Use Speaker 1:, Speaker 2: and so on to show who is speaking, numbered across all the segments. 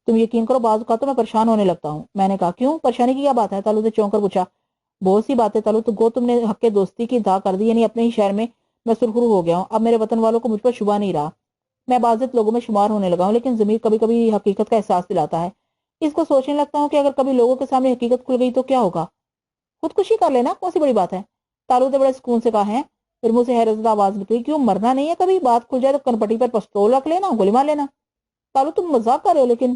Speaker 1: تم یقین کرو بعض اوقات تو میں پریشان ہونے لگتا ہوں۔ میں نے کہا کیوں، پریشانی کی کیا بات ہے؟ طالوت نے چونک کر پوچھا۔ بہت سی باتیں طالوت، گو تم نے حق دوستی کی انتہا کر دی، یعنی اپنے ہی شہر میں سرخرو ہو گیا ہوں۔ اب میرے وطن والوں کو مجھ پر شبہ نہیں رہا، میں بعضت لوگوں میں شمار ہونے لگا ہوں، لیکن ضمیر کبھی کبھی حقیقت کا احساس دلاتا ہے۔ اس کو سوچنے لگتا ہوں کہ اگر کبھی لوگوں کے سامنے حقیقت کھل گئی تو کیا ہوگا؟ خودکشی کر لینا کون سی بڑی بات ہے؟ طالوت نے بڑے سکون سے کہا ہے۔ پھر منہ سے حیرت زدہ آواز نکلی، کیوں مرنا نہیں ہے کبھی؟ بات کھل جائے تو کنپٹی پر پستول رکھ لینا، گولی مار لینا۔ طالوت تم مذاق کر رہے ہو؟ لیکن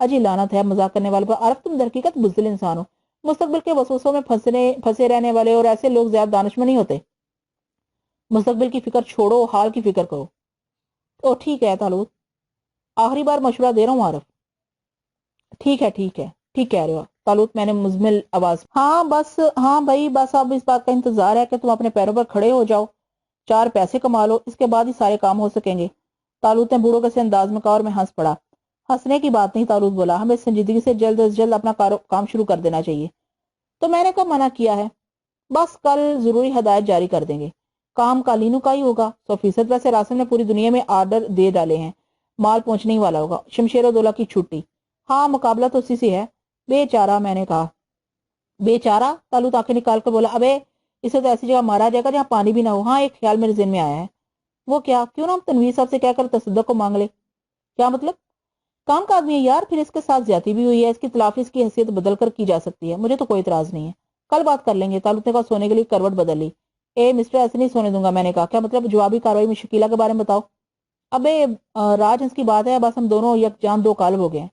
Speaker 1: اجی لعنت ہے مذاق کرنے والے پر، عارف تم در حقیقت بزدل انسان ہو۔ مستقبل کے وسوسوں میں پھنسے رہنے والے اور ایسے لوگ زیادہ دانشمند نہیں ہوتے۔ مستقبل کی فکر چھوڑو، حال کی فکر کرو۔ تو ٹھیک ہے طالوت، آخری بار مشورہ دے رہا ہوں عارف۔ ٹھیک ہے ٹھیک کہہ رہے ہو طالوت، میں نے مزمل آواز۔ ہاں بھائی بس اب اس بات کا انتظار ہے کہ تم اپنے پیروں پر کھڑے ہو جاؤ، 4 پیسے کما لو، اس کے بعد ہی سارے کام ہو سکیں گے۔ طالوت نے بوڑھوں کے سے انداز میں کہا اور میں ہنس پڑا۔ ہنسنے کی بات نہیں، طالوت بولا، ہمیں سنجیدگی سے جلد از جلد اپنا کام شروع کر دینا چاہیے۔ تو میں نے کب منع کیا ہے؟ بس کل ضروری ہدایت جاری کر دیں گے، کام کالینو کا ہی ہوگا 100%۔ ویسے راسم نے پوری دنیا میں آرڈر دے ڈالے ہیں، مال پہنچنے ہی والا ہوگا۔ شمشیر و دولہ کی چھٹی، ہاں مقابلہ تو اسی سے ہے۔ بے چارہ، میں نے کہا۔ بے چارہ؟ طالوت آنکھیں نکال کر بولا، ابے اسے تو ایسی جگہ مارا جائے گا جہاں پانی بھی نہ ہو۔ ہاں ایک خیال میرے ذہن میں آیا ہے۔ وہ کیا؟ کیوں نہ ہم تنویر صاحب سے کہہ کر تصدق کو مانگ لے؟ کیا مطلب؟ کام کا آدمی ہے یار، پھر اس کے ساتھ زیادتی بھی ہوئی ہے، اس کی تلافی اس کی حیثیت بدل کر کی جا سکتی ہے، مجھے تو کوئی اعتراض نہیں ہے۔ کل بات کر لیں گے، طالوت نے کہا سونے کے لیے کروٹ بدل لی۔ اے مسٹر، ایسے نہیں سونے دوں گا، میں نے کہا۔ کیا مطلب؟ جوابی کاروائی میں شکیلہ کے بارے میں بتاؤ۔ ابے راج ہنس کی بات ہے، بس ہم دونوں یک جان 2 کالب ہو گئے ہیں،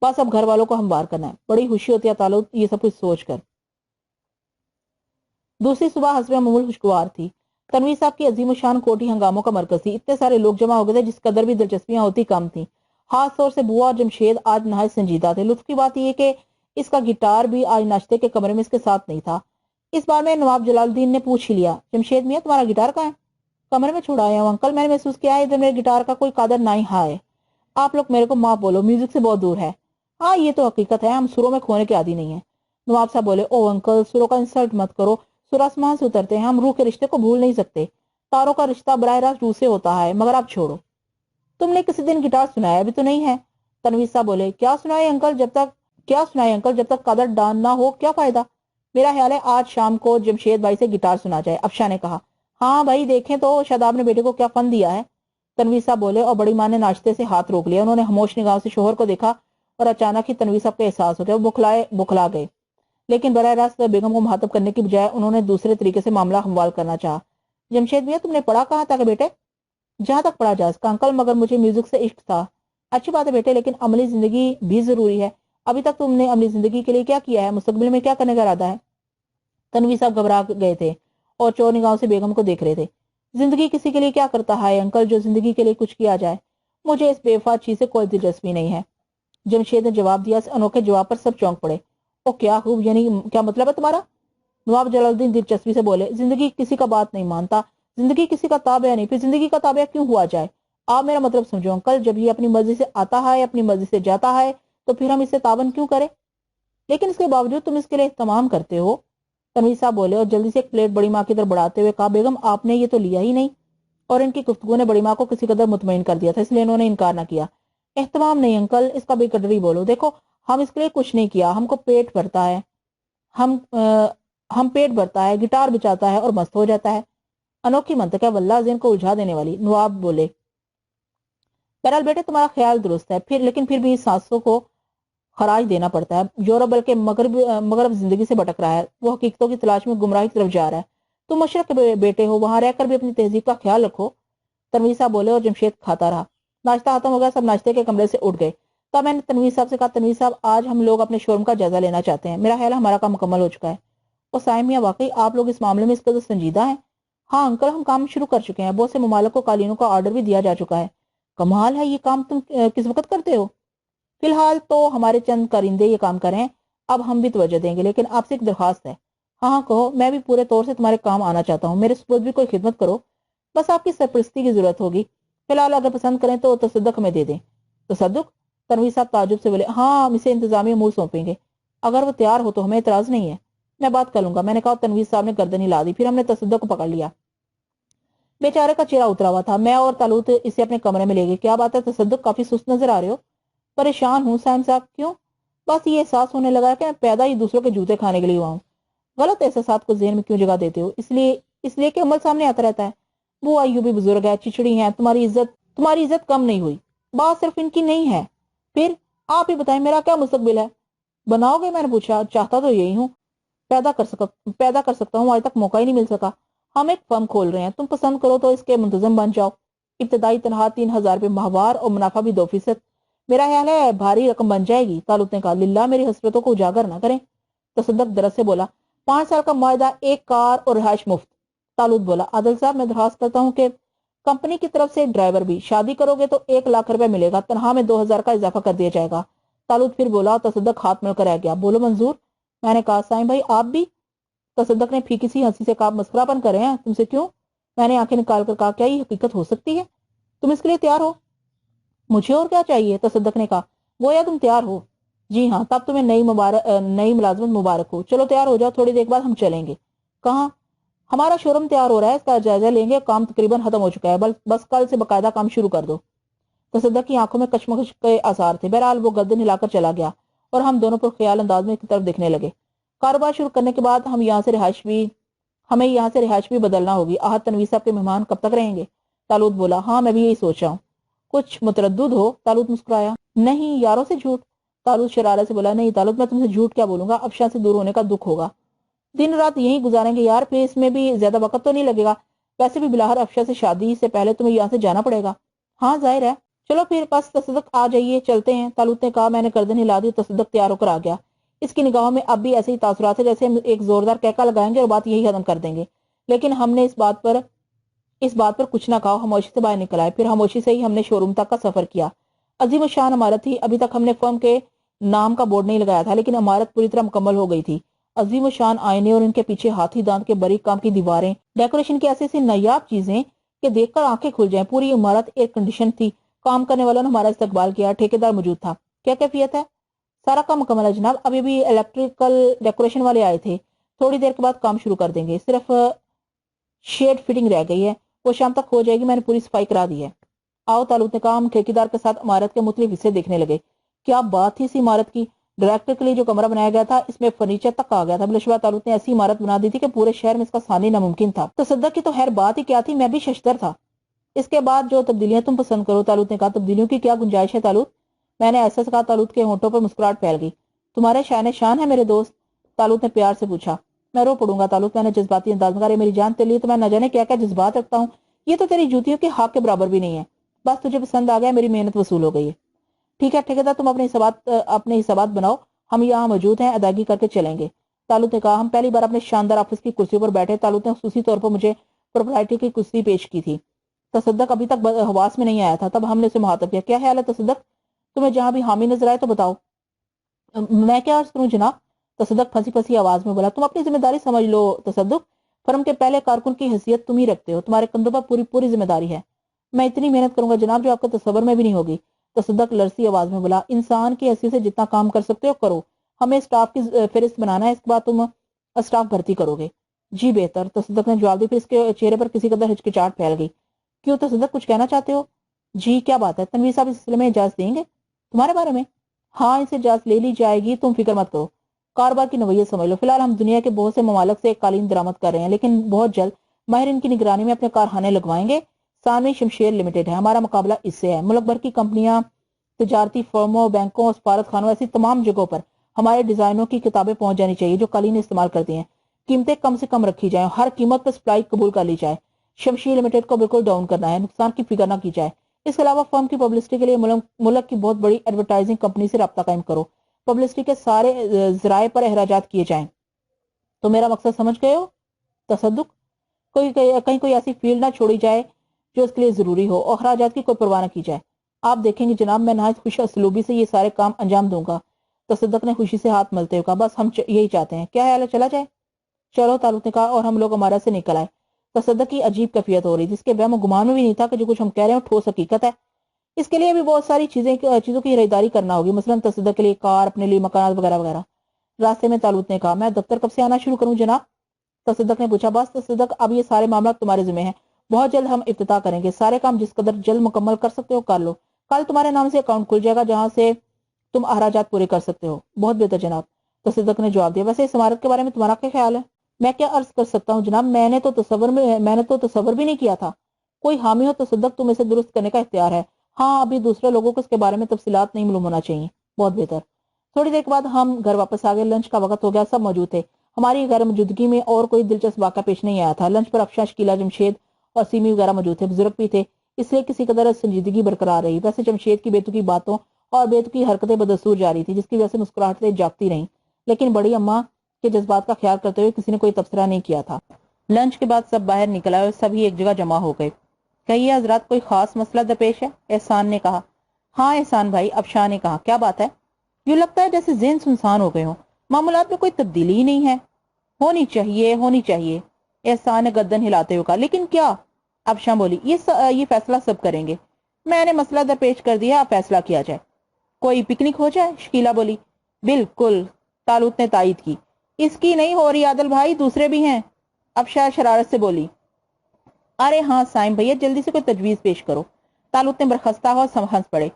Speaker 1: بس اب گھر والوں کو ہموار کرنا ہے۔ بڑی خوشی ہوتی ہے طالوت یہ سب کچھ سوچ کر۔ دوسری صبح حسب معمول خوشگوار تھی۔ تنویر صاحب کی عظیم الشان کوٹھی ہنگاموں کا مرکز تھی، اتنے سارے لوگ جمع ہو گئے تھے جس قدر بھی دلچسپیاں ہوتی کم تھیں۔ خاص طور سے بوا اور جمشید آج نہایت سنجیدہ تھے۔ لطف کی بات یہ کہ اس کا گٹار بھی آج ناشتے کے کمرے میں اس کے ساتھ نہیں تھا۔ اس بار میں نواب جلال الدین نے پوچھ ہی لیا، جمشید میاں تمہارا گٹار کہاں ہے؟ کمرے میں چھوڑا آیا ہوں انکل، میں نے محسوس کیا ہے ادھر میرے گٹار کا کوئی قادر نہ ہی ہے۔ آپ لوگ میرے کو معاف بولو، میوزک سے بہت دور ہے۔ ہاں یہ تو حقیقت ہے، ہم سروں میں کھونے کے عادی نہیں ہیں۔ نواب صاحب بولے، او انکل سروں کا انسلٹ مت کرو، سر آسمان سے اترتے ہیں، ہم روح کے رشتے کو بھول نہیں سکتے۔ تاروں کا رشتہ براہ راست روح سے ہوتا ہے، مگر آپ چھوڑو۔ تم نے کسی دن گٹار سنایا بھی تو نہیں ہے؟ تنویر صاحب بولے، کیا سنائے انکل، جب تک قدر دان نہ ہو کیا فائدہ؟ میرا خیال ہے آج شام کو جمشید بھائی سے گٹار سنا جائے، افشاں نے کہا۔ ہاں بھائی دیکھیں تو شاداب نے بیٹے کو کیا فن دیا ہے۔ تنویر صاحب بولے اور بڑی ماں نے ناشتے سے ہاتھ روک لیا۔ انہوں نے خاموش نگاہوں سے شوہر کو دیکھا اور اچانک ہی تنویر صاحب کا احساس ہو گیا، وہ بکھلا گئے، لیکن براہ راست بیگم کو مخاطب کرنے کی بجائے انہوں نے دوسرے طریقے سے معاملہ ہموار کرنا چاہا۔ جمشید میاں تم نے پڑھا کہاں تک بیٹے؟ جہاں تک پڑھا جا سکا انکل، مگر مجھے میوزک سے عشق تھا۔ اچھی بات ہے بیٹے، لیکن عملی زندگی بھی ضروری ہے۔ ابھی تک تم نے عملی زندگی کے لیے کیا کیا ہے؟ مستقبل میں کیا کرنے کا ارادہ ہے؟ تنویر صاحب گھبرا گئے تھے اور چور نگاہوں سے بیگم کو دیکھ رہے تھے۔ زندگی کسی کے لیے کیا کرتا ہے انکل، جو زندگی کے لیے کچھ کیا جائے؟ مجھے اس بے وفا چیز سے کوئی دلچسپی نہیں ہے، جمشید نے جواب دیا۔ اس انوکھے جواب پر سب چونک پڑے۔ او کیا خوب، یعنی کیا مطلب ہے تمہارا؟ نواب جلال الدین دلچسپی سے بولے، زندگی کسی کا بات نہیں مانتا، زندگی کسی کا تابع نہیں، پھر زندگی کا تابع کیوں ہوا جائے؟ آپ میرا مطلب سمجھو انکل، جب یہ اپنی مرضی سے آتا ہے، اپنی مرضی سے جاتا ہے، تو پھر ہم اس سے تعاون کیوں کریں؟ لیکن اس کے باوجود تم اس کے لیے اہتمام کرتے ہو۔ تنویر صاحب بولے اور جلدی سے ایک پلیٹ بڑی ماں کی طرف بڑھاتے ہوئے کہا، بیگم آپ نے یہ تو لیا ہی نہیں۔ اور ان کی گفتگو نے بڑی ماں کو کسی قدر مطمئن کر دیا تھا، اس لیے انہوں نے انکار نہ کیا۔ اہتمام نہیں انکل، اس کا بے قدری بولو، دیکھو ہم اس کے لیے کچھ نہیں کیا، ہم کو پیٹ بھرتا ہے، ہم پیٹ بھرتا ہے، گٹار بچاتا ہے اور مست ہو جاتا ہے۔ انوکھی منطق ہے واللہ، ذہن کو الجھا دینے والی۔ نواب بولے، بہرحال بیٹے تمہارا خیال درست ہے، لیکن پھر بھی سانسوں کو خراج دینا پڑتا ہے۔ یورپ بلکہ مغرب زندگی سے بھٹک رہا ہے، وہ حقیقتوں کی تلاش میں گمراہی کی طرف جا رہا ہے۔ تم مشرق کے بیٹے ہو، وہاں رہ کر بھی اپنی تہذیب کا خیال رکھو۔ تنویر صاحب بولے اور جمشید کھاتا رہا۔ ناشتہ ختم ہو گیا، سب ناشتے کے کمرے سے اٹھ گئے۔ تب میں نے تنویر صاحب سے کہا، تنویر صاحب آج ہم لوگ اپنے شو روم کا جائزہ لینا چاہتے ہیں، میرا خیال ہے ہمارا کام مکمل ہو چکا ہے۔ اور سائم میاں واقعی آپ لوگ اس معاملے میں اس قدر سنجیدہ ہیں؟ ہاں انکل، ہم کام شروع کر چکے ہیں، بہت سے ممالک کو قالینوں کا آرڈر بھی دیا جا چکا ہے۔ کمال ہے، یہ کام تم کس وقت کرتے ہو؟ فی الحال تو ہمارے چند کارندے یہ کام کریں، اب ہم بھی توجہ دیں گے، لیکن آپ سے ایک درخواست ہے۔ ہاں کہو، میں بھی پورے طور سے تمہارے کام آنا چاہتا ہوں، میرے سپرد بھی کوئی خدمت کرو، بس آپ کی سرپرستی کی ضرورت ہوگی۔ فی الحال اگر پسند کریں تو تصدق ہمیں دے دیں۔ تصدق؟ تنویر صاحب تعجب سے بولے، ہاں ہم اسے انتظامی امور سونپیں گے، اگر وہ تیار ہو تو ہمیں اعتراض نہیں ہے۔ میں بات کر لوں گا، میں نے کہا۔ تنویر صاحب نے گردن ہلا دی، پھر ہم نے تصدق کو پکڑ لیا۔ بیچارے کا چہرہ اترا ہوا تھا۔ میں اور طالوت اسے اپنے کمرے میں لے گئے۔ کیا بات ہے تصدق، کافی سست نظر آ رہے ہو؟ परेशान हूँ साइम साहब। क्यों? बस ये एहसास होने लगा है कि मैं पैदा ही दूसरों के जूते खाने के लिए हुआ हूँ। गलत एहसास को ज़हन में क्यों जगह देते हो? इसलिए कि अमल सामने आता रहता है। बुआ यूं भी बुजुर्ग है, चिचड़ी है, तुम्हारी इज्जत कम नहीं हुई। बात सिर्फ इनकी नहीं है। फिर आप ही बताएं, मेरा क्या मुस्तकबिल है? बनाओगे? मैंने पूछा। चाहता तो यही हूँ, पैदा कर सकता हूँ, आज तक मौका ही नहीं मिल सका। हम एक फर्म खोल रहे हैं, तुम पसंद करो तो इसके मुंतजम बन जाओ। इब्तदाई तनख्वाह 3,000 रुपये माहवार और मुनाफा भी 2%। मेरा ख्याल है भारी रकम बन जाएगी। तालुत ने कहा, लिल्ला मेरी हसरतों को उजागर ना करें। तसद्दुक दरस से बोला, 5 साल का मुआहदा, एक कार और रिहाइश मुफ्त। तालुत बोला, आदिल साहब मैं दरखास्त करता हूँ कि कंपनी की तरफ से ड्राइवर भी। शादी करोगे तो 1 लाख रुपए मिलेगा, तनख्वाह में 2,000 का इजाफा कर दिया जाएगा। तालुत फिर बोला, तसद्दुक हाथ मिलकर रह गया। बोलो मंजूर? मैंने कहा, साईं भाई आप भी? तसद्दुक ने फीकी सी हंसी से कहा, मस्करापन कर रहे हैं, तुमसे क्यों? मैंने आंखें निकाल कर कहा, क्या ये हकीकत हो सकती है? तुम इसके लिए तैयार हो? मुझे और क्या चाहिए? तसद्दुक ने कहा, गोया तुम तैयार हो। जी हाँ, तब तुम्हें नई मुलाजमत मुबारक हो। चलो तैयार हो जाओ, थोड़ी देर बाद हम चलेंगे। कहाँ? हमारा शोरूम तैयार हो रहा है, इसका जायजा लेंगे। काम तकरीबन खत्म हो चुका है, बस कल से बकायदा काम शुरू कर दो। तसद्दुक की आंखों में कशमकश के आसार थे। बहरहाल वो गर्दन हिलाकर चला गया और हम दोनों पर ख्याल अंदाज में की तरफ देखने लगे। कारोबार शुरू करने के बाद हमें यहाँ से रिहाइश भी बदलना होगी। आहत तनवीर साहब के मेहमान कब तक रहेंगे? तालुत बोला, हाँ मैं भी यही सोच रहा हूँ। कुछ मुतरद्दुद हो? तालुत मुस्कुराया। नहीं, यारों से झूठ। तालुत शरारत से बोला, नहीं तालुत, मैं तुमसे झूठ क्या बोलूंगा, अफशा से दूर होने का दुख होगा। दिन रात यही गुजारेंगे यार, फिर इसमें भी ज्यादा वक्त तो नहीं लगेगा। वैसे भी बिलाहर अफशा से शादी से पहले तुम्हें यहाँ से जाना पड़ेगा। हाँ जाहिर है। चलो फिर बस तसद्दुक आ जाइए, चलते हैं। तालुत ने कहा। मैंने गर्दन हिला दी। तसद्दुक तैयार होकर आ गया। इसकी निगाहों में अब भी ऐसे ही तासुरात है जैसे हम एक जोरदार कहका लगाएंगे और बात यही खत्म कर देंगे। लेकिन हमने इस बात पर कुछ ना कहा, खामोशी से बाहर निकल आए। फिर खामोशी से ही हमने शोरूम तक का सफर किया। अजीम शान इमारत थी। अभी तक हमने फर्म के नाम का बोर्ड नहीं लगाया था, लेकिन इमारत पूरी तरह मुकम्मल हो गई थी। अजीम शान आईने और इनके पीछे हाथी दांत के बारीक काम की दीवारें, डेकोरेशन की ऐसी ऐसी नायाब चीजें कि देखकर आंखें खुल जाएं। पूरी इमारत एयर कंडीशन थी। काम करने वालों ने हमारा इस्तकबाल किया। ठेकेदार मौजूद था। क्या कैफियत है? सारा काम मुकम्मल है जनाब, अभी भी इलेक्ट्रिकल डेकोरेशन वाले आए थे, थोड़ी देर के बाद काम शुरू कर देंगे। सिर्फ शेड फिटिंग रह गई है, वो शाम तक हो जाएगी। मैंने पूरी सफाई करा दी है। आओ, तालुत ने कहा। हम ठेकेदार के साथ इमारत के मुख्तलिफ हिस्से देखने लगे। क्या बात थी इस इमारत की! डायरेक्टर के लिए जो कमरा बनाया गया था, इसमें फर्नीचर तक आ गया था। बिलशबा तालुत ने ऐसी इमारत बना दी थी कि पूरे शहर में इसका सानी नामुमकिन था। तसद्दुक की तो खैर बात ही क्या थी, मैं भी शशदर था। इसके बाद जो तब्दीलियां तुम पसंद करो। तालुत ने कहा। तब्दीलियों की क्या गुंजाइश है तालुत? मैंने ऐसा कहा। तालुत के होंठों पर मुस्कुराहट फैल गई। तुम्हारे शान शान है मेरे दोस्त? तालुत ने प्यार से पूछा। मैं रो पड़ूंगा तालुत, मैंने जज्बाती अंदाज में कहा। मेरी जान तेरे लिए तो मैं न जाने क्या क्या जज्बात रखता हूँ, ये तो तेरी जूतियों के हाथ के बराबर भी नहीं है। बस तुझे पसंद आ गया, मेरी मेहनत वसूल हो गई है। ठीक है ठेकेदार, तुम अपने हिसाबात बनाओ, हम यहाँ मौजूद हैं, अदायगी करके चलेंगे। तालुत ने कहा। हम पहली बार अपने शानदार ऑफिस की कुर्सियों पर बैठे। तालुत ने खुसूसी तौर पर मुझे प्रोप्राइटरी की कुर्सी पेश की थी। तसद्दुक अभी तक हवास में नहीं आया था। तब हमने उसे मुखातब किया। क्या ख्याल है तसद्दुक? तुम्हें जहां भी हामी नजर आए तो बताओ। मैं क्या अर्ज करूं जनाब? तसद्दुक फंसी फंसी आवाज में बोला। तुम अपनी जिम्मेदारी समझ लो तसद्दुक, फर्म के पहले कारकुन की हैसियत तुम ही रखते हो, तुम्हारे कंधों पर पूरी पूरी जिम्मेदारी है। मैं इतनी मेहनत करूंगा जनाब जो आपको तस्वर में भी नहीं होगी। तसद्दुक लरसी आवाज में बोला। इंसान की हैसियत से जितना काम कर सकते हो करो, हमें स्टाफ की फहरिस्त बनाना है, इसके बाद तुम स्टाफ भर्ती करोगे। जी बेहतर, तसद्दुक ने जवाब दी। फिर इसके चेहरे पर किसी कदर हिचकिचाहट फैल गई। क्यों तसद्दुक, कुछ कहना चाहते हो? जी क्या बात है, तनवीर साहब इस सिलसिले में इजाजत देंगे तुम्हारे बारे में? हाँ, इनसे इजाजत ले ली जाएगी, तुम फिक्र मत करो। कारोबार की नवैयत समझ लो। फिलहाल हम दुनिया के बहुत से ममालिक से कालीन दरामद कर रहे हैं, लेकिन बहुत जल्द माहिर इनकी निगरानी में अपने कारखाने लगवाएंगे। सामने शमशेर लिमिटेड है, हमारा मुकाबला इससे है। मुल्क भर की कंपनियां, तजारती फर्मों, बैंकों, सफारत खानों, ऐसी तमाम जगहों पर हमारे डिजाइनों की किताबें पहुंच जानी चाहिए जो कालीन इस्तेमाल करती हैं। कीमतें कम से कम रखी जाए, हर कीमत पर सप्लाई कबूल कर ली जाए। शमशीर लिमिटेड को बिल्कुल डाउन करना है, नुकसान की फिक्र न की जाए। इसके अलावा फर्म की पब्लिसिटी के लिए मुल्क की बहुत बड़ी एडवर्टाइजिंग कंपनी से रब्ता कायम करो। पब्लिसिटी के सारे जराए पर अखराजात किए जाएं। तो मेरा मकसद समझ गए हो तसद्दुक? कहीं कोई ऐसी फील्ड ना छोड़ी जाए जो इसके लिए जरूरी हो, और अखराजात की कोई परवाह न की जाए। आप देखेंगे जनाब, मैं नहायत खुश असलूबी से ये सारे काम अंजाम दूंगा। तसद्दुक ने खुशी से हाथ मलते हुए कहा। बस हम यही चाहते हैं। क्या ख्याल है, चला जाए? चलो, तालुक ने कहा, और हम लोग हमारा से निकल आए। तसद्दुक की अजीब कैफियत हो रही थी। इसके वहम गुमान में भी नहीं था कि जो कुछ हम कह रहे हैं ठोस हकीकत है। इसके लिए भी बहुत सारी चीजों की खरीदारी करना होगी, मसलन तसद्दुक के लिए कार, अपने लिए मकान वगैरह वगैरह। रास्ते में तालुक ने कहा, मैं दफ्तर कब से आना शुरू करूं जनाब? तसद्दुक ने पूछा। बस तसद्दुक, अब ये सारे मामला तुम्हारे जिम्मे हैं। बहुत जल्द हम इफ्तिताह करेंगे। सारे काम जिस कदर जल्द मुकम्मल कर सकते हो कर लो। कल तुम्हारे नाम से अकाउंट खुल जाएगा जहां से तुम अखराजात पूरे कर सकते हो। बहुत बेहतर जनाब, तसद्दुक ने जवाब दिया। वैसे इस इमारत के बारे में तुम्हारा क्या ख्याल है? मैं क्या अर्ज कर सकता हूँ जनाब, मैंने तो तसव्वुर भी नहीं किया था। कोई हामी हो तसद्दुक, तुम इसे दुरुस्त करने का इख्तियार है। हाँ, अभी दूसरे लोगों को इसके बारे में तफसीलात नहीं मालूम होना चाहिए। बहुत बेहतर। थोड़ी देर के बाद हम घर वापस आ गए। लंच का वक्त हो गया, सब मौजूद थे। हमारी गैर मौजूदगी में और कोई दिलचस्प वाक़ा पेश नहीं आया था। लंच पर अफशा, शकीला, जमशेद और सीमी वगैरह मौजूद थे। बुजुर्ग भी थे, इसलिए किसी कदर संजीदगी बरकरार रही। वैसे जमशेद की बेतुकी बातों और बेतुकी हरकतें बदस्तूर जारी थी, जिसकी वजह से मुस्कुराहटें जागती रहीं, लेकिन बड़ी अम्मा के जज्बात का ख्याल करते हुए किसी ने कोई तबसरा नहीं किया था। लंच के बाद सब बाहर निकल आए और सभी एक जगह जमा हो गए। कहिए हजरात, कोई खास मसला दरपेश है? एहसान ने कहा। हाँ एहसान भाई, अफशां ने कहा। क्या बात है? यूं लगता है जैसे ज़हन सुनसान हो गए हो, मामूलात में कोई तब्दीली ही नहीं है। होनी चाहिए, होनी चाहिए, एहसान ने गर्दन हिलाते हुए कहा। लेकिन क्या? अफशां बोली। ये फैसला सब करेंगे। मैंने मसला दरपेश कर दिया, अब फैसला किया जाए। कोई पिकनिक हो जाए, शकीला बोली। बिल्कुल, तालूत ने तायीद की। इसकी नहीं हो रही आदल भाई, दूसरे भी हैं, अफशां शरारत से बोली। अरे हाँ साइम भैया, जल्दी से कोई तजवीज पेश करो। तालूत ने बरखस्ता हो हंस पड़े।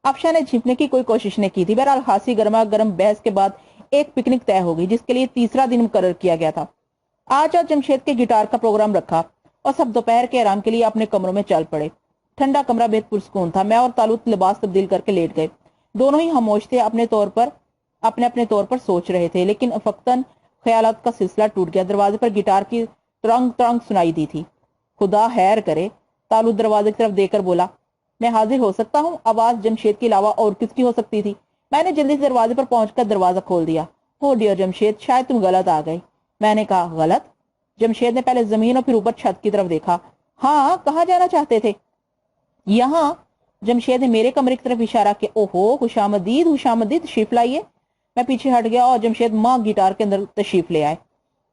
Speaker 1: अफशां ने छिपने की कोई कोशिश नहीं की थी। बहरहाल खासी गर्मा गर्म बहस के बाद एक पिकनिक तय हो गई, जिसके लिए तीसरा दिन मुकर्रर किया गया था। आज और जमशेद के गिटार का प्रोग्राम रखा और सब दोपहर के आराम के लिए अपने कमरों में चल पड़े। ठंडा कमरा बेहद पुरसकून था। मैं और तालूत लिबास तब्दील करके लेट गए। दोनों ही खामोश थे, अपने अपने तौर पर सोच रहे थे, लेकिन फक्तन ख्यालात का सिलसिला टूट गया। दरवाजे पर गिटार की तरंग तरंग सुनाई दी थी। खुदा खैर करे, तालूत दरवाजे की तरफ देखकर बोला। मैं हाजिर हो सकता हूँ? आवाज जमशेद के अलावा और किसकी हो सकती थी? मैंने जल्दी से दरवाजे पर पहुंचकर दरवाजा खोल दिया। हो डियर जमशेद, शायद तुम गलत आ गए। मैंने कहा। गलत? जमशेद ने पहले जमीन और फिर ऊपर छत की तरफ देखा। हाँ, कहाँ जाना चाहते थे? यहाँ। जमशेद ने मेरे कमरे की तरफ इशारा किया। ओहो, खुशामदीद, खुशामदीद, तशरीफ लाइए। मैं पीछे हट गया और जमशेद माँ गिटार के अंदर तशरीफ ले आए।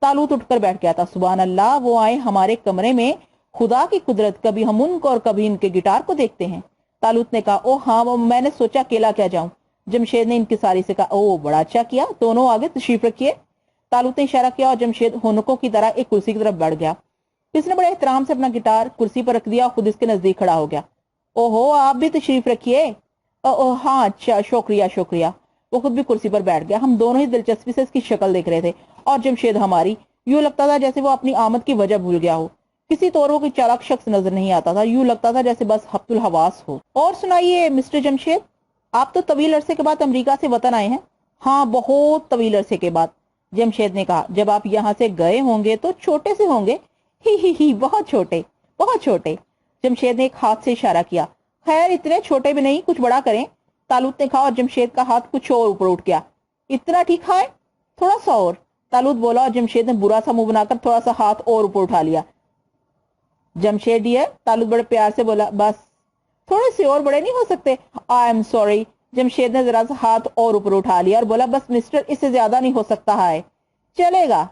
Speaker 1: तालूत उठकर बैठ गया था। सुबहान अल्लाह, वो आए हमारे कमरे में। खुदा की कुदरत, कभी हम उनको और कभी इनके गिटार को देखते हैं। तालूत ने कहा। ओ हाँ, वो मैंने सोचा अकेला क्या जाऊं। जमशेद ने इंकिसारी से कहा। ओ बड़ा अच्छा किया, दोनों आगे तशरीफ रखिए। तालूत ने इशारा किया और जमशेद होनकों की तरह एक कुर्सी की तरफ बढ़ गया। किसने बड़े एहतराम से अपना गिटार कुर्सी पर रख दिया और खुद इसके नजदीक खड़ा हो गया। ओहो, आप भी तशरीफ रखिए। ओ हाँ, अच्छा, शुक्रिया शुक्रिया। वो खुद भी कुर्सी पर बैठ गया। हम दोनों ही दिलचस्पी से इसकी शक्ल देख रहे थे और जमशेद हमारी। यूं लगता था जैसे वो अपनी आमद की वजह भूल गया हो। किसी तौर वो कोई चालाक शख्स नजर नहीं आता था। यूं लगता था जैसे बस हफ्तुल हवास हो। और सुनाइए मिस्टर जमशेद, आप तो तवील अरसे के बाद अमेरिका से वतन आए हैं। हाँ, बहुत तवील अरसे के बाद, जमशेद ने कहा। जब आप यहाँ से गए होंगे तो छोटे से होंगे। ही, बहुत छोटे, बहुत छोटे। जमशेद ने एक हाथ से इशारा किया। खैर, इतने छोटे भी नहीं, कुछ बड़ा करें। तालूत ने कहा और जमशेद का हाथ कुछ और ऊपर उठ गया। इतना ठीक है? थोड़ा सा और, तालूत बोला और जमशेद ने बुरा सा मुंह बनाकर थोड़ा सा हाथ और ऊपर उठा लिया। जमशेद डियर, तालूत बड़े प्यार से बोला। बस थोड़े से और बड़े नहीं हो सकते? I am sorry. जमशेद ने जरा सा हाथ और ऊपर उठा लिया और बोला। बस मिस्टर, इससे ज्यादा नहीं हो सकता है। चलेगा?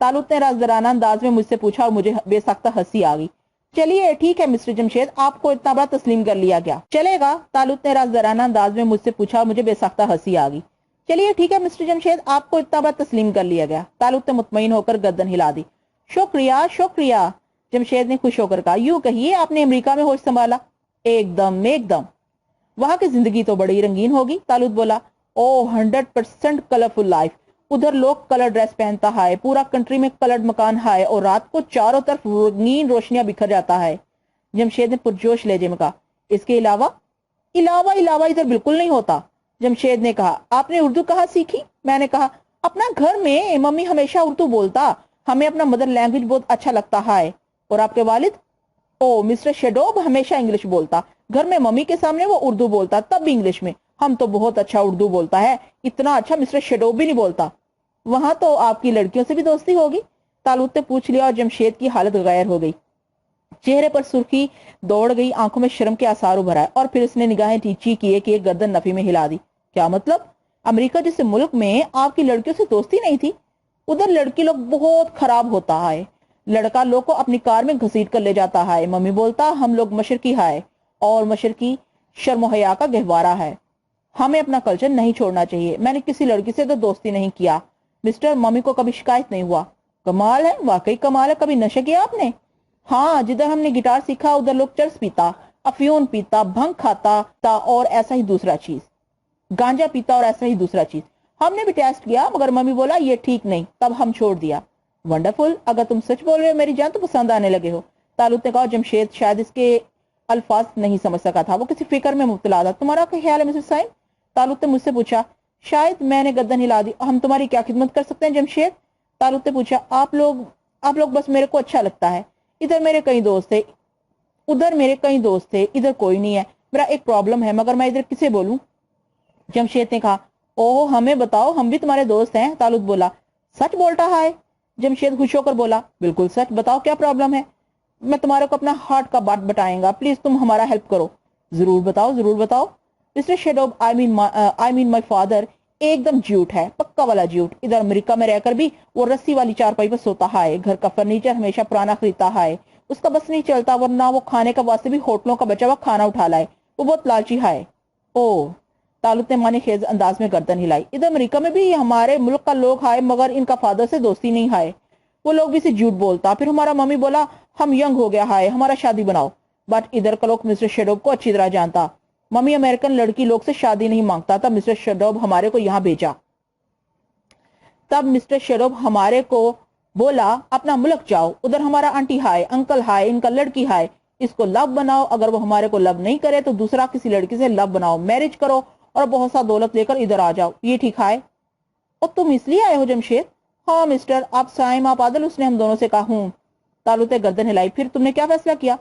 Speaker 1: तालूत ने राजदराना अंदाज में मुझसे पूछा और मुझे बेसख्ता हंसी आ गई। चलिए ठीक है मिस्टर जमशेद, आपको इतना बड़ा तस्लीम कर लिया गया। चलेगा? तालूत ने राजदराना अंदाज में मुझसे पूछा और मुझे बेसख्ता हंसी आ गई। चलिए ठीक है मिस्टर जमशेद, आपको इतना बड़ा तस्लीम कर लिया गया। तालूत ने मुतमईन होकर गर्दन हिला दी। शुक्रिया शुक्रिया, जमशेद ने खुश होकर कहा। यूं कहिए, आपने अमेरिका में होश संभाला? एकदम एकदम। वहां की जिंदगी तो बड़ी रंगीन होगी, तालूत बोला। ओ 100% कलरफुल लाइफ। उधर लोग कलर ड्रेस पहनता है, पूरा कंट्री में कलर्ड मकान है और रात को चारों तरफ रंगीन रोशनियां बिखर जाता है। जमशेद ने पुरजोश लहजे में कहा। इसके अलावा? इलावा इधर बिल्कुल नहीं होता, जमशेद ने कहा। आपने उर्दू कहाँ सीखी? मैंने कहा, अपना घर में। मम्मी हमेशा उर्दू बोलता, हमें अपना मदर लैंग्वेज बहुत अच्छा लगता है। और आपके वालिद? ओ मिस्टर शेडोब हमेशा इंग्लिश बोलता। घर में मम्मी के सामने वो उर्दू बोलता, तब भी इंग्लिश में। हम तो बहुत अच्छा उर्दू बोलता है, इतना अच्छा मिस्टर शेडोब भी नहीं बोलता। वहां तो आपकी लड़कियों से भी दोस्ती होगी? तालूत ने पूछ लिया और जमशेद की हालत गैर हो गई। चेहरे पर सुर्खी दौड़ गई, आंखों में शर्म के आसार उभर आए और फिर उसने निगाहें नीची किए कि एक गर्दन नफी में हिला दी। क्या मतलब? अमेरिका जैसे मुल्क में आपकी लड़कियों से दोस्ती नहीं थी? उधर लड़की लोग बहुत खराब होता है। लड़का लोग को अपनी कार में घसीट कर ले जाता है। मम्मी बोलता हम लोग मशरकी है और मशरकी शर्म हया का गहवारा है। हमें अपना कल्चर नहीं छोड़ना चाहिए। मैंने किसी लड़की से तो दोस्ती नहीं किया मिस्टर, मम्मी को कभी शिकायत नहीं हुआ। कमाल है, वाकई कमाल है। कभी नशे किया आपने? हाँ, जिधर हमने गिटार सीखा उधर लोग चर्स पीता, अफीम पीता, भंग खाता था और ऐसा ही दूसरा चीज, गांजा पीता और ऐसा ही दूसरा चीज। हमने भी टेस्ट किया मगर मम्मी बोला ये ठीक नहीं, तब हम छोड़ दिया। वंडरफुल, अगर तुम सच बोल रहे हो मेरी जान तो पसंद आने लगे हो। तालुत ने कहा। जमशेद शायद इसके अल्फाज नहीं समझ सका था, वो किसी फिक्र में मुब्तला था। तुम्हारा क्या ख्याल है मिसेस साइम? तालुत ने मुझसे पूछा। शायद मैंने गर्दन हिला दी। हम तुम्हारी क्या खिदमत कर सकते हैं जमशेद? तालुत ने पूछा। आप लोग बस मेरे को अच्छा लगता है। इधर मेरे कई दोस्त थे, उधर मेरे कई दोस्त थे, इधर कोई नहीं है। मेरा एक प्रॉब्लम है मगर मैं इधर किसे बोलूं? जमशेद ने कहा। ओह हमें बताओ, हम भी तुम्हारे दोस्त हैं। तालुत बोला। सच बोलता है? जमशेद खुश होकर बोला। बिल्कुल सच, बताओ क्या प्रॉब्लम है? मैं तुम्हारे को अपना हार्ट का बात बताएंगा, प्लीज तुम हमारा हेल्प करो। जरूर बताओ, जरूर बताओ। मिस्टर शेडोब, आई मीन माई फादर एकदम झूठ है, पक्का वाला झूठ। इधर अमेरिका में रहकर भी वो रस्सी वाली चारपाई पर सोता है, घर का फर्नीचर हमेशा पुराना खरीदता है, उसका बस नहीं चलता, वरना वो खाने का वास्ते भी होटलों का बचा हुआ खाना उठा लाए। वो बहुत लालची है। ओ, तालुत ने मानी खेज अंदाज में गर्दन हिलाई। इधर अमेरिका में भी हमारे मुल्क का लोग आए मगर इनका फादर से दोस्ती नहीं है, वो लोग भी से झूठ बोलता। फिर हमारा मम्मी बोला हम यंग हो गया है, हमारा शादी बनाओ। बट इधर का लोग मिस्टर शेडोब को अच्छी तरह जानता। मम्मी अमेरिकन लड़की लोग से शादी नहीं मांगता। तब मिस्टर शेडोब हमारे को यहाँ भेजा। तब मिस्टर शेडोब हमारे को बोला अपना मुल्क जाओ, उधर हमारा आंटी हाय, अंकल हाय, इनका लड़की हाय, इसको लव बनाओ। अगर वो हमारे को लव नहीं करे तो दूसरा किसी लड़की से लव बनाओ, मैरिज करो और बहुत सा दौलत लेकर इधर आ जाओ। ये ठीक है? और तुम इसलिए आए हो जमशेद? हाँ मिस्टर, आप साइम आप आदल, उसने हम दोनों से कहा। हूँ। तालुत ने गर्दन हिलाई। फिर तुमने क्या फैसला किया?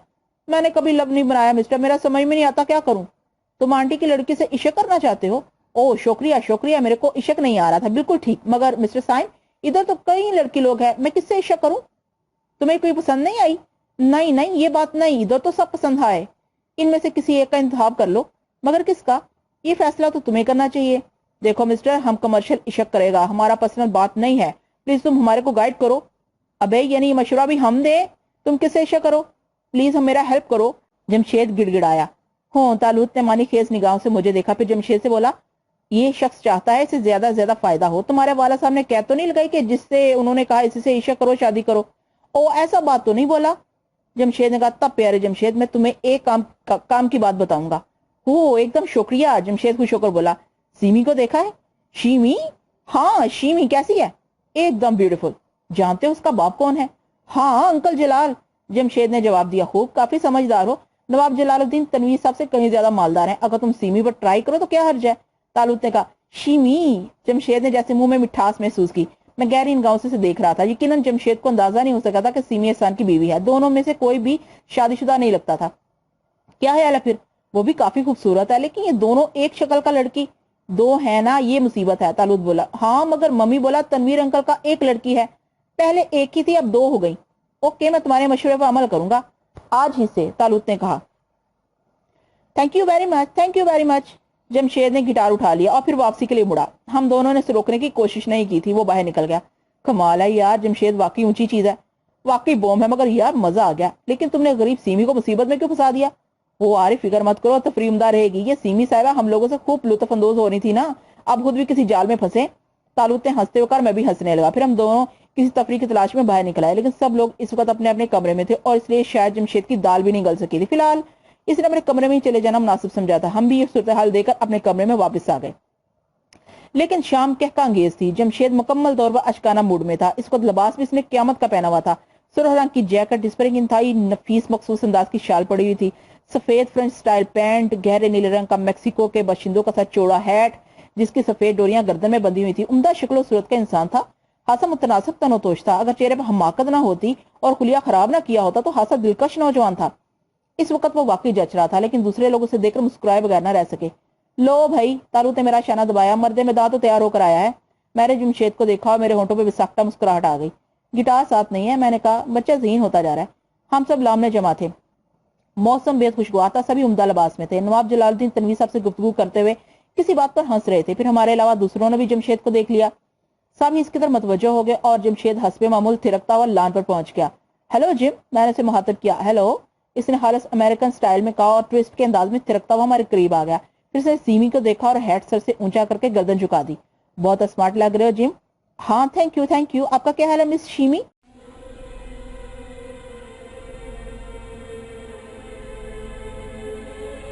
Speaker 1: मैंने कभी लव नहीं बनाया मिस्टर, मेरा समझ में नहीं आता क्या करूं। तुम आंटी की लड़की से इश्क करना चाहते हो? ओह शुक्रिया शुक्रिया, मेरे को इश्क नहीं आ रहा था, बिल्कुल ठीक। मगर मिस्टर साइम, इधर तो कई लड़की लोग हैं, मैं किससे इश्क करूं? तुम्हें कोई पसंद नहीं आई? नहीं नहीं, ये बात नहीं, इधर तो सब पसंद आए। इनमें से किसी एक का इंतखाब कर लो। मगर किसका? ये फैसला तो तुम्हें करना चाहिए। देखो मिस्टर, हम कमर्शियल इश्क करेगा, हमारा पर्सनल बात नहीं है, प्लीज तुम हमारे को गाइड करो। अबे यानी मशवरा भी हम दे, तुम किससे इश्क करो? प्लीज हम मेरा हेल्प करो। जमशेद गिड़गिड़ाया। हो, तालुत ने मानी खेज निगाहों से मुझे देखा, फिर जमशेद से बोला ये शख्स चाहता है इससे ज्यादा फायदा हो। तुम्हारे वाला साहब ने कह तो नहीं लगाई कि जिससे उन्होंने कहा इसी से इश्क करो, शादी करो? ओ ऐसा बात तो नहीं बोला। जमशेद ने कहा तब प्यारे जमशेद, मैं तुम्हें एक काम की बात बताऊंगा। हो एकदम शुक्रिया, जमशेद खुश होकर बोला। सीमी को देखा है? शीमी? हाँ शीमी कैसी है? एकदम ब्यूटीफुल। जानते हो उसका बाप कौन है? हाँ अंकल जलाल, जमशेद ने जवाब दिया। खूब, काफी समझदार हो। नवाब जलालुद्दीन तनवीर साहब से कहीं ज्यादा मालदार हैं, अगर तुम सीमी पर ट्राई करो तो क्या हर्ज है? तालुत ने कहा। शीमी? जमशेद ने जैसे मुंह में मिठास महसूस की। मैं गहरी इन गांव से देख रहा था। यकीनन जमशेद को अंदाजा नहीं हो सका था कि सीमी एहसान की बीवी है। दोनों में से कोई भी शादीशुदा नहीं लगता था। क्या ख्याल है फिर? वो भी काफी खूबसूरत है, लेकिन ये दोनों एक शक्ल का लड़की दो है ना, ये मुसीबत है। तालुत बोला। हाँ मगर मम्मी बोला तनवीर अंकल का एक लड़की है, पहले एक ही थी अब दो हो गई। ओके, मैं तुम्हारे मशवरे पर अमल करूंगा आज ही से, तालुत ने कहा। Thank you very much, thank you very much. Jamshed ने गिटार उठा लिया और फिर वापसी के लिए मुड़ा। हम दोनों ने उसे रोकने की कोशिश नहीं की थी, वो बाहर निकल गया। कमाल है यार, जमशेद वाकई ऊंची चीज है, वाकई बॉम्ब है। मगर यार मजा आ गया, लेकिन तुमने गरीब सीमी को मुसीबत में क्यों फंसा दिया? वो आरिफ फिक्र मत करो, तफरी उम्दा रहेगी। ये सीमी साहिबा हम लोगों से खूब लुत्फ अंदोज हो रही थी ना, अब खुद भी किसी जाल में फंसे। तालुत ने हंसते हुए कहा, मैं भी हंसने लगा। फिर हम दोनों किसी तफरी की तलाश में बाहर निकल आए, लेकिन सब लोग इस वक्त अपने अपने कमरे में थे और इसलिए शायद जमशेद की दाल भी नहीं गल सकी थी। फिलहाल इसने अपने कमरे में ही चले जाना मुनासिब समझा था। हम भी ये सूरत हाल देकर अपने कमरे में वापस आ गए। लेकिन शाम कहका अंगेज थी। जमशेद मुकम्मल तौर पर अशकाना मूड में था। इस वक्त लिबास भी इसने क्यामत का पहना हुआ था। सुरह रंग की जैकेट जिस पर एक इंतहाई नफीस मखसूस अंदाज की शाल पड़ी हुई थी, सफेद फ्रेंच स्टाइल पैंट, गहरे नीले रंग का मैक्सिको के बाशिंदों का साथ चौड़ा हैट जिसकी सफेद डोरियां गर्दन में बंधी हुई थी। उम्दा शक्लो सूरत का इंसान था, हासा मुतनासिब तनोतोश था। अगर चेहरे पर हमाकत ना होती और खुलिया खराब ना किया होता तो हासा दिलकश नौजवान था। इस वक्त वो वाकई जच रहा था, लेकिन दूसरे लोग उसे देखकर मुस्कुराए बगैर न रह सके। लो भाई, तालुत ने मेरा शाना दबाया। मर्दे में दांत तो तैयार होकर आया है। मैंने जमशेद को देखा और मेरे होंठों पे विसाख्ता मुस्कुराहट आ गई। गिटार साथ नहीं है, मैंने कहा। बच्चा ज़हीन होता जा रहा है। हम सब लामने जमा थे। मौसम बेहद खुशगवार था, सभी उम्दा लिबास में थे। नवाब जलालुद्दीन तनवीर साहब से गुफ्तगू करते हुए किसी बात पर हंस रहे थे। फिर हमारे अलावा दूसरों ने भी जमशेद को देख लिया। सभी इसकी तरफ मतवज्जो हो गए और जमशेद हस्बे मामूल थिरकता हुआ लान पर पहुंच गया। हेलो जिम, मैंने उसे मुखातिब किया। हेलो, इसने हालस अमेरिकन स्टाइल में कहा और ट्विस्ट के अंदाज में थिरकता हुआ हमारे करीब आ गया। फिर उसने सीमी को देखा और हेड सर से ऊंचा करके गर्दन झुका दी। बहुत स्मार्ट लग रहे हो जिम। हाँ थैंक यू, आपका क्या हाल है मिस शीमी?